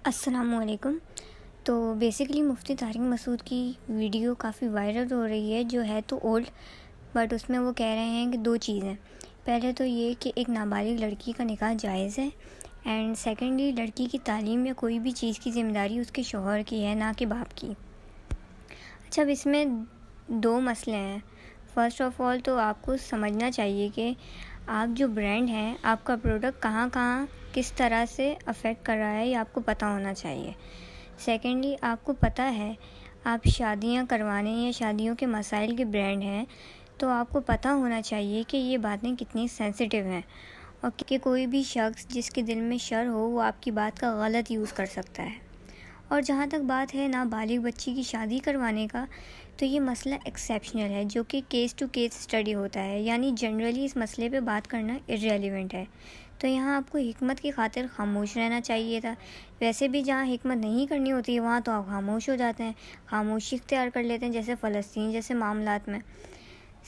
السلام علیکم۔ تو بیسیکلی مفتی طارق مسعود کی ویڈیو کافی وائرل ہو رہی ہے، جو ہے تو اولڈ، بٹ اس میں وہ کہہ رہے ہیں کہ دو چیزیں۔ پہلے تو یہ کہ ایک نابالغ لڑکی کا نکاح جائز ہے، اینڈ سیکنڈلی لڑکی کی تعلیم یا کوئی بھی چیز کی ذمہ داری اس کے شوہر کی ہے، نہ کہ باپ کی۔ اچھا، اب اس میں دو مسئلے ہیں۔ فرسٹ آف آل تو آپ کو سمجھنا چاہیے کہ آپ جو برانڈ ہیں، آپ کا پروڈکٹ کہاں کس طرح سے افیکٹ کر رہا ہے، یہ آپ کو پتہ ہونا چاہیے۔ سیکنڈلی آپ کو پتہ ہے آپ شادیاں کروانے یا شادیوں کے مسائل کے برانڈ ہیں، تو آپ کو پتہ ہونا چاہیے کہ یہ باتیں کتنی سینسیٹیو ہیں، اور کہ کوئی بھی شخص جس کے دل میں شر ہو وہ آپ کی بات کا غلط یوز کر سکتا ہے۔ اور جہاں تک بات ہے نابالغ بچی کی شادی کروانے کا، تو یہ مسئلہ ایکسیپشنل ہے، جو کہ کیس ٹو کیس اسٹڈی ہوتا ہے، یعنی جنرلی اس مسئلے پہ بات کرنا ارریلیونٹ ہے۔ تو یہاں آپ کو حکمت کی خاطر خاموش رہنا چاہیے تھا۔ ویسے بھی جہاں حکمت نہیں کرنی ہوتی ہے وہاں تو آپ خاموش ہو جاتے ہیں، خاموشی اختیار کر لیتے ہیں، جیسے فلسطین جیسے معاملات میں۔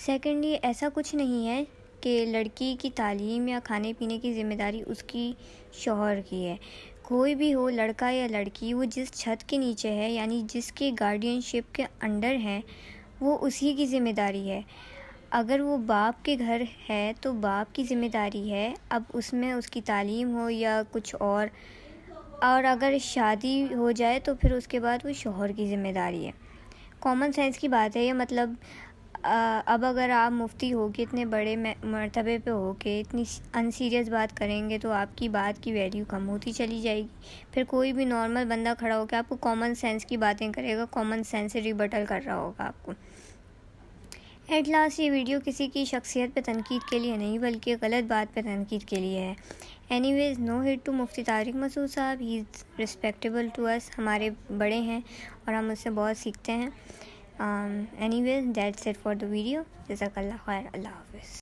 سیکنڈلی ایسا کچھ نہیں ہے کہ لڑکی کی تعلیم یا کھانے پینے کی ذمہ داری اس کی شوہر کی ہے۔ کوئی بھی ہو، لڑکا یا لڑکی، وہ جس چھت کے نیچے ہے، یعنی جس کے گارڈین شپ کے انڈر ہیں، وہ اسی کی ذمہ داری ہے۔ اگر وہ باپ کے گھر ہے تو باپ کی ذمہ داری ہے، اب اس میں اس کی تعلیم ہو یا کچھ اور اگر شادی ہو جائے تو پھر اس کے بعد وہ شوہر کی ذمہ داری ہے۔ کامن سینس کی بات ہے یہ، مطلب اب اگر آپ مفتی ہو کے اتنے بڑے مرتبے پہ ہو کے اتنی ان سیریس بات کریں گے تو آپ کی بات کی ویلیو کم ہوتی چلی جائے گی۔ پھر کوئی بھی نارمل بندہ کھڑا ہو کے آپ کو کامن سینس کی باتیں کرے گا، کامن سینس سے ریبٹل کر رہا ہوگا آپ کو۔ ایٹ لاسٹ یہ ویڈیو کسی کی شخصیت پہ تنقید کے لیے نہیں، بلکہ غلط بات پہ تنقید کے لیے ہے۔ Anyways, no hate to Mufti Tariq Masood صاحب، ہی از ریسپیکٹیبل ٹو اس، ہمارے بڑے ہیں اور ہم اس سے بہت سیکھتے ہیں۔ Anyways that's it for the video. جزاک اللہ خیر، اللہ حافظ۔